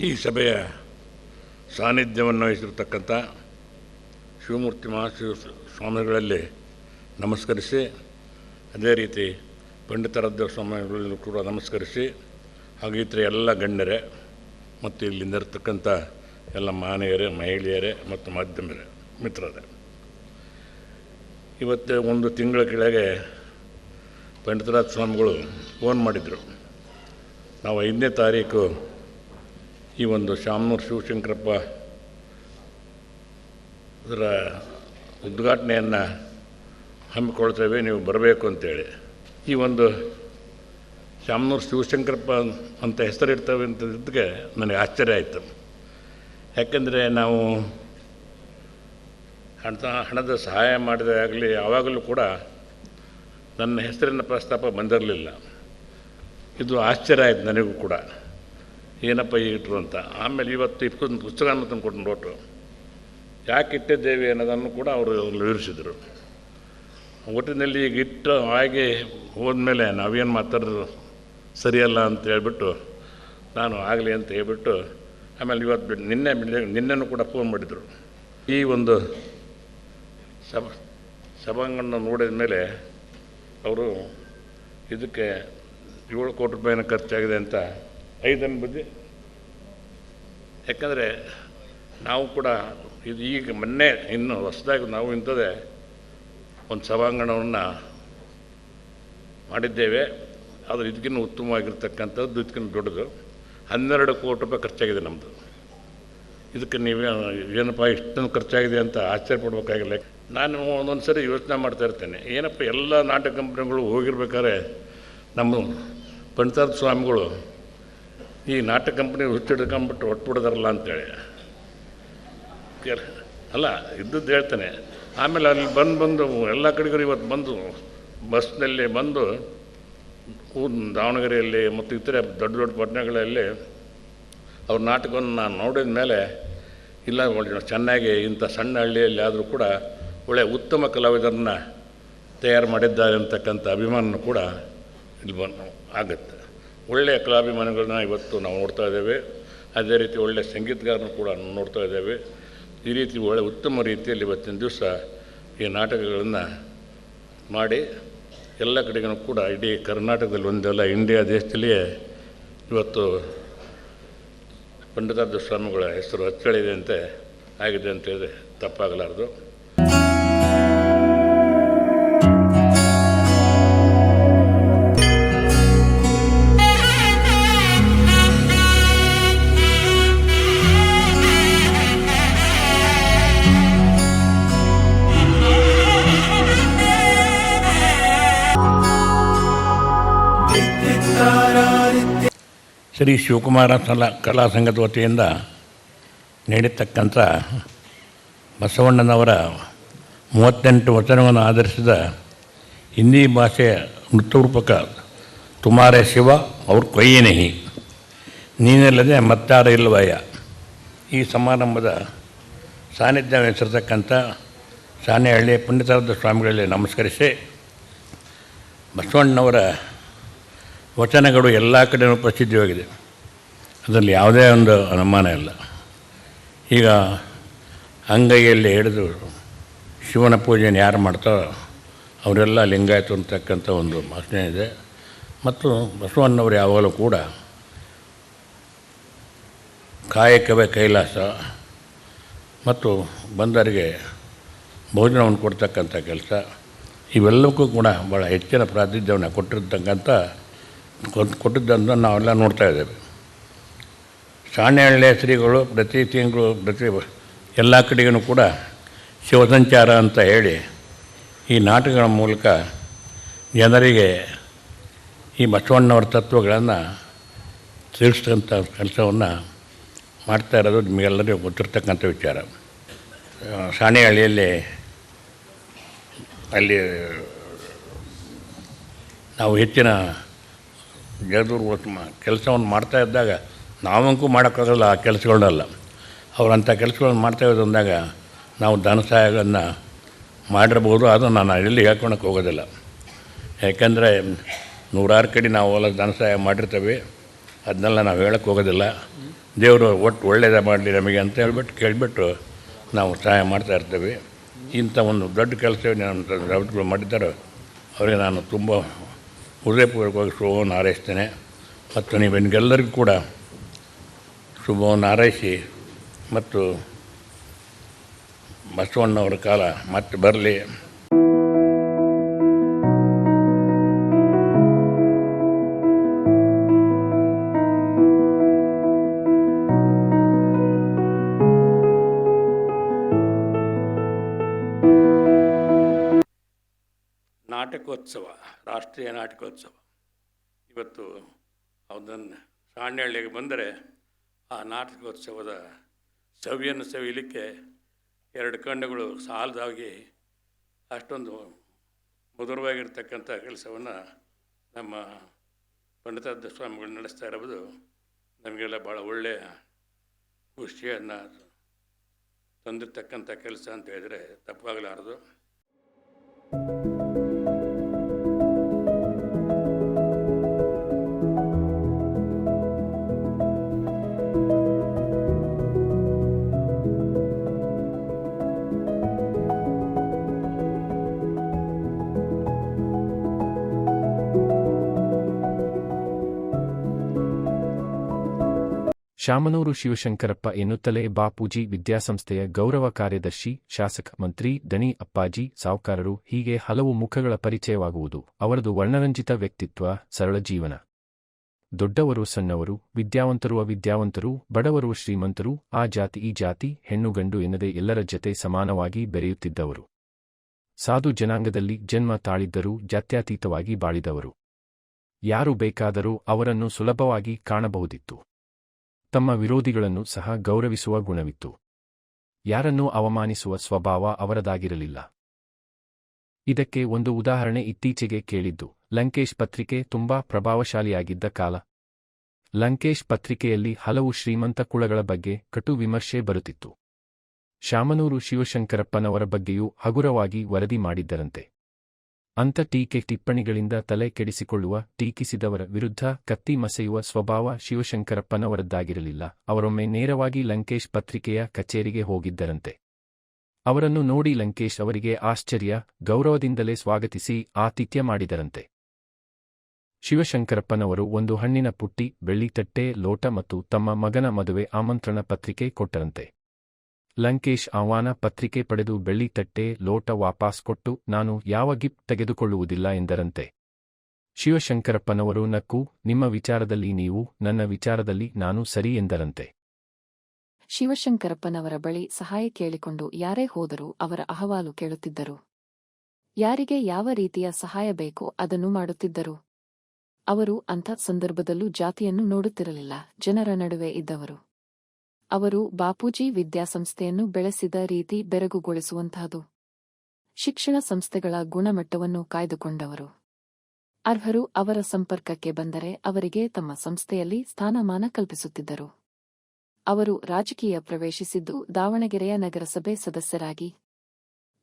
ಈ ಸಭೆಯ ಸಾನ್ನಿಧ್ಯವನ್ನು ವಹಿಸಿರ್ತಕ್ಕಂಥ ಶಿವಮೂರ್ತಿ ಮಹಾಶಿವ ಸ್ವಾಮಿಗಳಲ್ಲಿ ನಮಸ್ಕರಿಸಿ, ಅದೇ ರೀತಿ ಪಂಡಿತಾರಾಧ್ಯ ಸ್ವಾಮಿಗಳಲ್ಲೂ ಕೂಡ ನಮಸ್ಕರಿಸಿ, ಹಾಗೂ ಇತರ ಎಲ್ಲ ಗಣ್ಯರೇ ಮತ್ತು ಇಲ್ಲಿಂದಿರ್ತಕ್ಕಂಥ ಎಲ್ಲ ಮಾನವರೇ, ಮಹಿಳೆಯರೇ ಮತ್ತು ಮಾಧ್ಯಮರೇ, ಮಿತ್ರರೇ, ಇವತ್ತು ಒಂದು ತಿಂಗಳ ಕೆಳಗೆ ಪಂಡಿತಾರಾಧ್ಯ ಸ್ವಾಮಿಗಳು ಫೋನ್ ಮಾಡಿದರು. ನಾವು 5ನೇ ತಾರೀಕು ಈ ಒಂದು ಶಾಮನೂರು ಶಿವಶಂಕರಪ್ಪ ಅದರ ಉದ್ಘಾಟನೆಯನ್ನು ಹಮ್ಮಿಕೊಳ್ತೇವೆ, ನೀವು ಬರಬೇಕು ಅಂತೇಳಿ. ಈ ಒಂದು ಶಾಮನೂರು ಶಿವಶಂಕರಪ್ಪ ಅಂತ ಹೆಸರಿರ್ತವೆ ಅಂತದ್ದಕ್ಕೆ ನನಗೆ ಆಶ್ಚರ್ಯ ಆಯಿತು. ಯಾಕೆಂದರೆ ನಾವು ಹಣದ ಸಹಾಯ ಮಾಡಿದಾಗಲಿ ಯಾವಾಗಲೂ ಕೂಡ ನನ್ನ ಹೆಸರಿನ ಪ್ರಸ್ತಾಪ ಬಂದಿರಲಿಲ್ಲ. ಇದು ಆಶ್ಚರ್ಯ ಆಯಿತು ನನಗೂ ಕೂಡ, ಏನಪ್ಪ ಇಟ್ಟರು ಅಂತ. ಆಮೇಲೆ ಇವತ್ತು ಪುಸ್ತಕವನ್ನು ತಂದುಕೊಟ್ಟು ನೋಟು ಯಾಕೆ ಇಟ್ಟಿದ್ದೇವೆ ಅನ್ನೋದನ್ನು ಕೂಡ ಅವರು ವಿವರಿಸಿದರು. ಒಟ್ಟಿನಲ್ಲಿ ಈಗ ಇಟ್ಟು ಹಾಗೆ ಹೋದ್ಮೇಲೆ ನಾವೇನು ಮಾತಾಡೋದು ಸರಿಯಲ್ಲ ಅಂತ ಹೇಳ್ಬಿಟ್ಟು ನಾನು ಆಗಲಿ ಅಂತ ಹೇಳ್ಬಿಟ್ಟು ಆಮೇಲೆ ಇವತ್ತು ನಿನ್ನೆನೂ ಕೂಡ ಫೋನ್ ಮಾಡಿದರು. ಈ ಒಂದು ಸಭಾಂಗಣ ನೋಡಿದ ಮೇಲೆ ಅವರು ಇದಕ್ಕೆ 7 ಕೋಟಿ ರೂಪಾಯಿನ ಖರ್ಚಾಗಿದೆ ಅಂತ 5 ಬುದ್ಧಿ. ಯಾಕಂದರೆ ನಾವು ಕೂಡ ಇದು ಈಗ ಮೊನ್ನೆ ಇನ್ನು ಹೊಸದಾಗಿ ನಾವು ಇಂಥದ್ದೇ ಒಂದು ಸಭಾಂಗಣವನ್ನು ಮಾಡಿದ್ದೇವೆ. ಆದರೆ ಇದಕ್ಕಿಂತ ಉತ್ತಮವಾಗಿರ್ತಕ್ಕಂಥದ್ದು, ಇದಕ್ಕಿಂತ ದೊಡ್ಡದು 12 ಕೋಟಿ ರೂಪಾಯಿ ಖರ್ಚಾಗಿದೆ ನಮ್ಮದು. ಇದಕ್ಕೆ ನೀವೇ ಏನಪ್ಪ ಇಷ್ಟೊಂದು ಖರ್ಚಾಗಿದೆ ಅಂತ ಆಶ್ಚರ್ಯ ಪಡ್ಬೇಕಾಗಿಲ್ಲ. ನಾನು ಒಂದೊಂದು ಸರಿ ಯೋಚನೆ ಮಾಡ್ತಾಯಿರ್ತೇನೆ, ಏನಪ್ಪ ಎಲ್ಲ ನಾಟಕ ಕಂಪ್ನಿಗಳು ಹೋಗಿರ್ಬೇಕಾದ್ರೆ ನಮ್ಮ ಪಂಡಿತಾರಾಧ್ಯ ಸ್ವಾಮಿಗಳು ಈ ನಾಟಕ ಕಂಪ್ನಿ ಹುಚ್ಚಿಡ್ಕೊಂಬಿಟ್ಟು ಹೊಟ್ಬಿಡೋದಾರಲ್ಲ ಅಂತೇಳಿ ಅಲ್ಲ ಇದ್ದದ್ದು ಹೇಳ್ತಾನೆ. ಆಮೇಲೆ ಅಲ್ಲಿ ಬಂದು ಎಲ್ಲ ಕಡೆಗೂ ಇವತ್ತು ಬಂದು ಬಸ್ನಲ್ಲಿ ಬಂದು ದಾವಣಗೆರೆಯಲ್ಲಿ ಮತ್ತು ಇತರೆ ದೊಡ್ಡ ದೊಡ್ಡ ಪಟ್ಟಣಗಳಲ್ಲಿ ಅವ್ರ ನಾಟಕವನ್ನು ನಾನು ನೋಡಿದ ಮೇಲೆ ಇಲ್ಲ ಚೆನ್ನಾಗಿ ಇಂಥ ಸಣ್ಣ ಹಳ್ಳಿಯಲ್ಲಿ ಆದರೂ ಕೂಡ ಒಳ್ಳೆಯ ಉತ್ತಮ ಕಲಾವಿದರನ್ನು ತಯಾರು ಮಾಡಿದ್ದಾರೆ ಅಂತಕ್ಕಂಥ ಅಭಿಮಾನ ಕೂಡ ಇಲ್ಲಿ ಆಗುತ್ತೆ. ಒಳ್ಳೆಯ ಕಲಾಭಿಮಾನಿಗಳನ್ನ ಇವತ್ತು ನಾವು ನೋಡ್ತಾ ಇದ್ದೇವೆ. ಅದೇ ರೀತಿ ಒಳ್ಳೆಯ ಸಂಗೀತಗಾರನ್ನು ಕೂಡ ನೋಡ್ತಾ ಇದ್ದೇವೆ. ಈ ರೀತಿ ಒಳ್ಳೆಯ ಉತ್ತಮ ರೀತಿಯಲ್ಲಿ ಇವತ್ತಿನ ದಿವಸ ಈ ನಾಟಕಗಳನ್ನು ಮಾಡಿ ಎಲ್ಲ ಕಡೆಗೂ ಕೂಡ ಇಡೀ ಕರ್ನಾಟಕದಲ್ಲಿ ಒಂದೆಲ್ಲ ಇಂಡಿಯಾ ದೇಶದಲ್ಲಿಯೇ ಇವತ್ತು ಪಂಡಿತಾರಾಧ್ಯ ಸ್ವಾಮಿಗಳ ಹೆಸರು ಅಚ್ಚಳಿದೆ ಅಂತೆ ಆಗಿದೆ ಅಂತ ಹೇಳಿದ್ರೆ ತಪ್ಪಾಗಲಾರದು. ಶ್ರೀ ಶಿವಕುಮಾರ ಕಲಾ ಸಂಘದ ವತಿಯಿಂದ ನೀಡಿರ್ತಕ್ಕಂಥ ಬಸವಣ್ಣನವರ 38 ವಚನವನ್ನು ಆಧರಿಸಿದ ಹಿಂದಿ ಭಾಷೆಯ ನೃತ್ಯರೂಪಕ ತುಮಾರೆ ಶಿವ ಅವ್ರ ಕೊಯ್ಯೆ ನಹಿ, ನೀನಿಲ್ಲದೆ ಮತ್ತಾರ ಇಲ್ಲವಯ್ಯ. ಈ ಸಮಾರಂಭದ ಸಾನ್ನಿಧ್ಯ ವಹಿಸಿರ್ತಕ್ಕಂಥ ಸಾಣೆಹಳ್ಳಿ ಪಂಡಿತಾರಾಧ್ಯ ಸ್ವಾಮಿಗಳಲ್ಲಿ ನಮಸ್ಕರಿಸಿ, ಬಸವಣ್ಣನವರ ವಚನಗಳು ಎಲ್ಲ ಕಡೆಯೂ ಪ್ರಸಿದ್ಧವಾಗಿದೆ, ಅದರಲ್ಲಿ ಯಾವುದೇ ಒಂದು ಅನುಮಾನ ಇಲ್ಲ. ಈಗ ಅಂಗೈಯಲ್ಲಿ ಹಿಡಿದು ಶಿವನ ಪೂಜೆಯನ್ನು ಯಾರು ಮಾಡ್ತಾರೋ ಅವರೆಲ್ಲ ಲಿಂಗಾಯತು ಅಂತಕ್ಕಂಥ ಒಂದು ಭಾಷೆ ಇದೆ. ಮತ್ತು ಬಸವಣ್ಣವರು ಯಾವಾಗಲೂ ಕೂಡ ಕಾಯಕವೇ ಕೈಲಾಸ ಮತ್ತು ಬಂದವರಿಗೆ ಭೋಜನವನ್ನು ಕೊಡ್ತಕ್ಕಂಥ ಕೆಲಸ, ಇವೆಲ್ಲಕ್ಕೂ ಕೂಡ ಭಾಳ ಹೆಚ್ಚಿನ ಪ್ರಾತಿನಿಧ್ಯವನ್ನು ಕೊಟ್ಟಿದ್ದನ್ನು ನಾವೆಲ್ಲ ನೋಡ್ತಾ ಇದ್ದೇವೆ. ಸಾಣೆಹಳ್ಳಿಯ ಶ್ರೀಗಳು ಪ್ರತಿ ತಿಂಗಳು ಎಲ್ಲ ಕಡೆಗೂ ಕೂಡ ಶಿವಸಂಚಾರ ಅಂತ ಹೇಳಿ ಈ ನಾಟಕಗಳ ಮೂಲಕ ಜನರಿಗೆ ಈ ಬಸವಣ್ಣವರ ತತ್ವಗಳನ್ನು ತಿಳಿಸ್ತಕ್ಕಂಥ ಕೆಲಸವನ್ನು ಮಾಡ್ತಾ ಇರೋದು ನಿಮಗೆಲ್ಲರಿಗೂ ಗೊತ್ತಿರ್ತಕ್ಕಂಥ ವಿಚಾರ. ಸಾಣೆಹಳ್ಳಿಯಲ್ಲಿ ಅಲ್ಲಿ ನಾವು ಹೆಚ್ಚಿನ ಜಗದೂರು ಕೆಲಸವನ್ನು ಮಾಡ್ತಾ ಇದ್ದಾಗ ನಾವಂತೂ ಮಾಡೋಕ್ಕಾಗಲ್ಲ ಆ ಕೆಲಸಗಳನ್ನೆಲ್ಲ. ಅವರಂಥ ಕೆಲಸಗಳನ್ನು ಮಾಡ್ತಾ ಇದ್ದಂದಾಗ ನಾವು ಧನ ಸಹಾಯಗಳನ್ನು ಮಾಡಿರ್ಬೋದು, ಅದು ನಾನು ಎಲ್ಲಿ ಹೇಳ್ಕೊಳಕ್ಕೆ ಹೋಗೋದಿಲ್ಲ. ಯಾಕೆಂದರೆ 100 ಕಡೆ ನಾವು ಧನ ಸಹಾಯ ಮಾಡಿರ್ತೇವೆ. ಅದನ್ನೆಲ್ಲ ನಾವು ಹೇಳಕ್ಕೆ ಹೋಗೋದಿಲ್ಲ. ದೇವರು ಒಟ್ಟು ಒಳ್ಳೆಯದೇ ಮಾಡಲಿ ನಮಗೆ ಅಂತ ಕೇಳಿಬಿಟ್ಟು ನಾವು ಸಹಾಯ ಮಾಡ್ತಾಯಿರ್ತೀವಿ. ಇಂಥ ಒಂದು ದೊಡ್ಡ ಕೆಲಸ ರೈತರು ಮಾಡಿದ್ದಾರೋ ಅವರಿಗೆ ನಾನು ತುಂಬ ಹೃದಯಪೂರ್ವಕವಾಗಿ ಶುಭವನ್ನು ಹಾರೈಸ್ತೇನೆ. ಮತ್ತು ನೀವು ನಿಮಗೆಲ್ಲರಿಗೂ ಕೂಡ ಶುಭವನ್ನು ಹಾರೈಸಿ ಮತ್ತು ಬಸವಣ್ಣವರ ಕಾಲ ಮತ್ತೆ ಬರಲಿ. ನಾಟಕೋತ್ಸವ, ರಾಷ್ಟ್ರೀಯ ನಾಟಕೋತ್ಸವ ಇವತ್ತು ಅದನ್ನು ಸಾಣೆಹಳ್ಳಿಗೆ ಬಂದರೆ ಆ ನಾಟಕೋತ್ಸವದ ಸವಿಯನ್ನು ಸವಿಯಲಿಕ್ಕೆ 2 ಕಣ್ಣುಗಳು ಸಾಲದಾಗಿ ಅಷ್ಟೊಂದು ಮಧುರವಾಗಿರ್ತಕ್ಕಂಥ ಕೆಲಸವನ್ನು ನಮ್ಮ ಪಂಡಿತಾದ ಸ್ವಾಮಿಗಳು ನಡೆಸ್ತಾ ಇರೋದು ನಮಗೆಲ್ಲ ಭಾಳ ಒಳ್ಳೆಯ ಖುಷಿಯನ್ನು ತಂದಿರ್ತಕ್ಕಂಥ ಕೆಲಸ ಅಂತ ಹೇಳಿದರೆ ತಪ್ಪಾಗಲಾರದು. ಶಾಮನೂರು ಶಿವಶಂಕರಪ್ಪ ಎನ್ನುತ್ತಲೇ ಬಾಪೂಜಿ ವಿದ್ಯಾಸಂಸ್ಥೆಯ ಗೌರವ ಕಾರ್ಯದರ್ಶಿ, ಶಾಸಕ, ಮಂತ್ರಿ, ದಣಿ ಅಪ್ಪಾಜಿ, ಸಾಹುಕಾರರು ಹೀಗೆ ಹಲವು ಮುಖಗಳ ಪರಿಚಯವಾಗುವುದು. ಅವರದು ವರ್ಣರಂಜಿತ ವ್ಯಕ್ತಿತ್ವ, ಸರಳ ಜೀವನ. ದೊಡ್ಡವರು ಸಣ್ಣವರು, ವಿದ್ಯಾವಂತರು ಅವಿದ್ಯಾವಂತರು, ಬಡವರು ಶ್ರೀಮಂತರು, ಆ ಜಾತಿ ಈ ಜಾತಿ, ಹೆಣ್ಣು ಗಂಡು ಎನ್ನದೆ ಎಲ್ಲರ ಜತೆ ಸಮಾನವಾಗಿ ಬೆರೆಯುತ್ತಿದ್ದವರು. ಸಾಧು ಜನಾಂಗದಲ್ಲಿ ಜನ್ಮ ತಾಳಿದ್ದರೂ ಜಾತ್ಯತೀತವಾಗಿ ಬಾಳಿದವರು. ಯಾರು ಬೇಕಾದರೂ ಅವರನ್ನು ಸುಲಭವಾಗಿ ಕಾಣಬಹುದಿತ್ತು. ತಮ್ಮ ವಿರೋಧಿಗಳನ್ನು ಸಹ ಗೌರವಿಸುವ ಗುಣವಿತ್ತು. ಯಾರನ್ನೂ ಅವಮಾನಿಸುವ ಸ್ವಭಾವ ಅವರದಾಗಿರಲಿಲ್ಲ. ಇದಕ್ಕೆ ಒಂದು ಉದಾಹರಣೆ ಇತ್ತೀಚೆಗೆ ಕೇಳಿದ್ದು. ಲಂಕೇಶ್ ಪತ್ರಿಕೆ ತುಂಬಾ ಪ್ರಭಾವಶಾಲಿಯಾಗಿದ್ದ ಕಾಲ. ಲಂಕೇಶ್ ಪತ್ರಿಕೆಯಲ್ಲಿ ಹಲವು ಶ್ರೀಮಂತ ಕುಳಗಳ ಬಗ್ಗೆ ಕಟು ವಿಮರ್ಶೆ ಬರುತ್ತಿತ್ತು. ಶಾಮನೂರು ಶಿವಶಂಕರಪ್ಪನವರ ಬಗ್ಗೆಯೂ ಹಗುರವಾಗಿ ವರದಿ ಮಾಡಿದ್ದರಂತೆ. ಅಂಥ ಟೀಕೆ ಟಿಪ್ಪಣಿಗಳಿಂದ ತಲೆ ಕೆಡಿಸಿಕೊಳ್ಳುವ, ಟೀಕಿಸಿದವರ ವಿರುದ್ಧ ಕತ್ತಿ ಮಸೆಯುವ ಸ್ವಭಾವ ಶಿವಶಂಕರಪ್ಪನವರದ್ದಾಗಿರಲಿಲ್ಲ. ಅವರೊಮ್ಮೆ ನೇರವಾಗಿ ಲಂಕೇಶ್ ಪತ್ರಿಕೆಯ ಕಚೇರಿಗೆ ಹೋಗಿದ್ದರಂತೆ. ಅವರನ್ನು ನೋಡಿ ಲಂಕೇಶ್ ಅವರಿಗೆ ಆಶ್ಚರ್ಯ, ಗೌರವದಿಂದಲೇ ಸ್ವಾಗತಿಸಿ ಆತಿಥ್ಯ ಮಾಡಿದರಂತೆ. ಶಿವಶಂಕರಪ್ಪನವರು ಒಂದು ಹಣ್ಣಿನ ಪುಟ್ಟಿ, ಬೆಳ್ಳಿ ತಟ್ಟೆ, ಲೋಟ ಮತ್ತು ತಮ್ಮ ಮಗನ ಮದುವೆ ಆಮಂತ್ರಣ ಪತ್ರಿಕೆ ಕೊಟ್ಟರಂತೆ. ಲಂಕೇಶ್ ಆಹ್ವಾನ ಪತ್ರಿಕೆ ಪಡೆದು ಬೆಳ್ಳಿ ತಟ್ಟೆ, ಲೋಟ ವಾಪಸ್ ಕೊಟ್ಟು, ನಾನು ಯಾವ ಗಿಫ್ಟ್ ತೆಗೆದುಕೊಳ್ಳುವುದಿಲ್ಲ ಎಂದರಂತೆ. ಶಿವಶಂಕರಪ್ಪನವರು ನಕ್ಕು, ನಿಮ್ಮ ವಿಚಾರದಲ್ಲಿ ನೀವು, ನನ್ನ ವಿಚಾರದಲ್ಲಿ ನಾನು ಸರಿ ಎಂದರಂತೆ. ಶಿವಶಂಕರಪ್ಪನವರ ಬಳಿ ಸಹಾಯ ಕೇಳಿಕೊಂಡು ಯಾರೇ ಹೋದರೂ ಅವರ ಅಹವಾಲು ಕೇಳುತ್ತಿದ್ದರು. ಯಾರಿಗೆ ಯಾವ ರೀತಿಯ ಸಹಾಯ ಬೇಕೋ ಅದನ್ನು ಮಾಡುತ್ತಿದ್ದರು. ಅವರು ಅಂಥ ಸಂದರ್ಭದಲ್ಲೂ ಜಾತಿಯನ್ನು ನೋಡುತ್ತಿರಲಿಲ್ಲ, ಜನರ ನಡುವೆ ಇದ್ದವರು. ಅವರು ಬಾಪೂಜಿ ವಿದ್ಯಾಸಂಸ್ಥೆಯನ್ನು ಬೆಳೆಸಿದ ರೀತಿ ಬೆರಗುಗೊಳಿಸುವಂತಹದು. ಶಿಕ್ಷಣ ಸಂಸ್ಥೆಗಳ ಗುಣಮಟ್ಟವನ್ನು ಕಾಯ್ದುಕೊಂಡವರು. ಅರ್ಹರು ಅವರ ಸಂಪರ್ಕಕ್ಕೆ ಬಂದರೆ ಅವರಿಗೆ ತಮ್ಮ ಸಂಸ್ಥೆಯಲ್ಲಿ ಸ್ಥಾನಮಾನ ಕಲ್ಪಿಸುತ್ತಿದ್ದರು. ಅವರು ರಾಜಕೀಯ ಪ್ರವೇಶಿಸಿದ್ದು ದಾವಣಗೆರೆಯ ನಗರಸಭೆ ಸದಸ್ಯರಾಗಿ,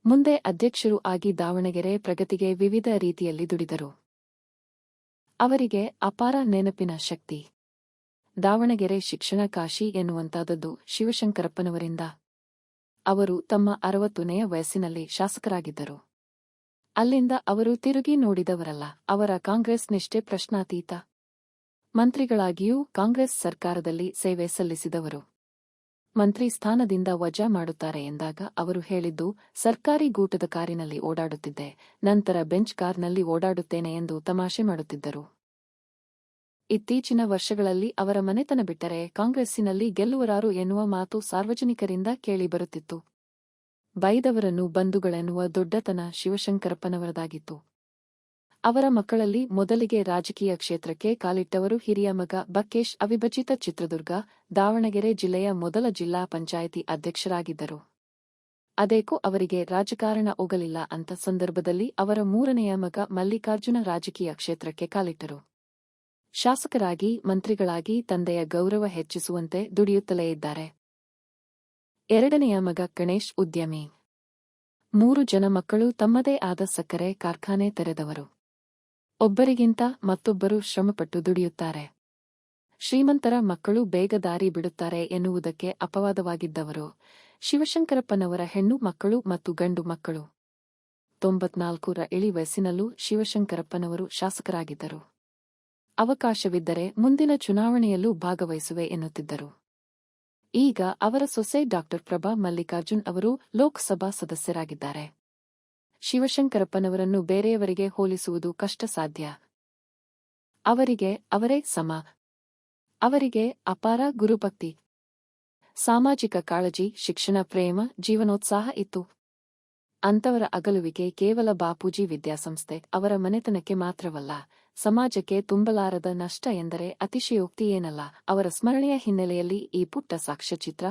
ಮುಂದೆ ಅಧ್ಯಕ್ಷರೂ ಆಗಿ ದಾವಣಗೆರೆ ಪ್ರಗತಿಗೆ ವಿವಿಧ ರೀತಿಯಲ್ಲಿ ದುಡಿದರು. ಅವರಿಗೆ ಅಪಾರ ನೆನಪಿನ ಶಕ್ತಿ. ದಾವಣಗೆರೆ ಶಿಕ್ಷಣ ಕಾಶಿ ಎನ್ನುವಂತಾದದ್ದು ಶಿವಶಂಕರಪ್ಪನವರಿಂದ. ಅವರು ತಮ್ಮ 60ನೆಯ ವಯಸ್ಸಿನಲ್ಲಿ ಶಾಸಕರಾಗಿದ್ದರು. ಅಲ್ಲಿಂದ ಅವರು ತಿರುಗಿ ನೋಡಿದವರಲ್ಲ. ಅವರ ಕಾಂಗ್ರೆಸ್ ನಿಷ್ಠೆ ಪ್ರಶ್ನಾತೀತ. ಮಂತ್ರಿಗಳಾಗಿಯೂ ಕಾಂಗ್ರೆಸ್ ಸರ್ಕಾರದಲ್ಲಿ ಸೇವೆ ಸಲ್ಲಿಸಿದವರು. ಮಂತ್ರಿ ಸ್ಥಾನದಿಂದ ವಜಾ ಮಾಡುತ್ತಾರೆ ಎಂದಾಗ ಅವರು ಹೇಳಿದ್ದು, ಸರ್ಕಾರಿ ಗೂಟದ ಕಾರಿನಲ್ಲಿ ಓಡಾಡುತ್ತಿದ್ದೆ, ನಂತರ ಬೆಂಚ್ ಕಾರ್ನಲ್ಲಿ ಓಡಾಡುತ್ತೇನೆ ಎಂದು ತಮಾಷೆ ಮಾಡುತ್ತಿದ್ದರು. ಇತ್ತೀಚಿನ ವರ್ಷಗಳಲ್ಲಿ ಅವರ ಮನೆತನ ಬಿಟ್ಟರೆ ಕಾಂಗ್ರೆಸ್ಸಿನಲ್ಲಿ ಗೆಲ್ಲುವರಾರು ಎನ್ನುವ ಮಾತು ಸಾರ್ವಜನಿಕರಿಂದ ಕೇಳಿಬರುತ್ತಿತ್ತು. ಬೈದವರನ್ನು ಬಂಧುಗಳೆನ್ನುವ ದೊಡ್ಡತನ ಶಿವಶಂಕರಪ್ಪನವರದಾಗಿತ್ತು. ಅವರ ಮಕ್ಕಳಲ್ಲಿ ಮೊದಲಿಗೆ ರಾಜಕೀಯ ಕ್ಷೇತ್ರಕ್ಕೆ ಕಾಲಿಟ್ಟವರು ಹಿರಿಯ ಮಗ ಬಕ್ಕೇಶ್. ಅವಿಭಜಿತ ಚಿತ್ರದುರ್ಗ, ದಾವಣಗೆರೆ ಜಿಲ್ಲೆಯ ಮೊದಲ ಜಿಲ್ಲಾ ಪಂಚಾಯಿತಿ ಅಧ್ಯಕ್ಷರಾಗಿದ್ದರು. ಅದೇಕೋ ಅವರಿಗೆ ರಾಜಕಾರಣ ಒಗಲಿಲ್ಲ ಅಂತ ಸಂದರ್ಭದಲ್ಲಿ ಅವರ 3ನೆಯ ಮಗ ಮಲ್ಲಿಕಾರ್ಜುನ ರಾಜಕೀಯ ಕ್ಷೇತ್ರಕ್ಕೆ ಕಾಲಿಟ್ಟರು. ಶಾಸಕರಾಗಿ, ಮಂತ್ರಿಗಳಾಗಿ ತಂದೆಯ ಗೌರವ ಹೆಚ್ಚಿಸುವಂತೆ ದುಡಿಯುತ್ತಲೇ ಇದ್ದಾರೆ. 2ನೆಯ ಮಗ ಗಣೇಶ್ ಉದ್ಯಮಿ. 3 ಜನ ಮಕ್ಕಳು ತಮ್ಮದೇ ಆದ ಸಕ್ಕರೆ ಕಾರ್ಖಾನೆ ತೆರೆದವರು. ಒಬ್ಬರಿಗಿಂತ ಮತ್ತೊಬ್ಬರು ಶ್ರಮಪಟ್ಟು ದುಡಿಯುತ್ತಾರೆ. ಶ್ರೀಮಂತರ ಮಕ್ಕಳು ಬೇಗ ದಾರಿ ಬಿಡುತ್ತಾರೆ ಎನ್ನುವುದಕ್ಕೆ ಅಪವಾದವಾಗಿದ್ದವರು ಶಿವಶಂಕರಪ್ಪನವರ ಹೆಣ್ಣು ಮಕ್ಕಳು ಮತ್ತು ಗಂಡು ಮಕ್ಕಳು. 94ರ ಇಳಿ ವಯಸ್ಸಿನಲ್ಲೂ ಶಿವಶಂಕರಪ್ಪನವರು ಶಾಸಕರಾಗಿದ್ದರು. ಅವಕಾಶವಿದ್ದರೆ ಮುಂದಿನ ಚುನಾವಣೆಯಲ್ಲೂ ಭಾಗವಹಿಸುವೆ ಎನ್ನುತ್ತಿದ್ದರು. ಈಗ ಅವರ ಸೊಸೆ ಡಾ. ಪ್ರಭಾ ಮಲ್ಲಿಕಾರ್ಜುನ್ ಅವರು ಲೋಕಸಭಾ ಸದಸ್ಯರಾಗಿದ್ದಾರೆ. ಶಿವಶಂಕರಪ್ಪನವರನ್ನು ಬೇರೆಯವರಿಗೆ ಹೋಲಿಸುವುದು ಕಷ್ಟ ಸಾಧ್ಯ. ಅವರಿಗೆ ಅವರೇ ಸಮ. ಅವರಿಗೆ ಅಪಾರ ಗುರುಭಕ್ತಿ, ಸಾಮಾಜಿಕ ಕಾಳಜಿ, ಶಿಕ್ಷಣ ಪ್ರೇಮ, ಜೀವನೋತ್ಸಾಹ ಇತ್ತು. ಅಂಥವರ ಅಗಲುವಿಕೆ ಕೇವಲ ಬಾಪೂಜಿ ವಿದ್ಯಾಸಂಸ್ಥೆ ಅವರ ಮನೆತನಕ್ಕೆ ಮಾತ್ರವಲ್ಲ, ಸಮಾಜಕ್ಕೆ ತುಂಬಲಾರದ ನಷ್ಟ ಎಂದರೆ ಅತಿಶಯೋಕ್ತಿಯೇನಲ್ಲ. ಅವರ ಸ್ಮರಣೆಯ ಹಿನ್ನೆಲೆಯಲ್ಲಿ ಈ ಪುಟ್ಟ ಸಾಕ್ಷ್ಯಚಿತ್ರ.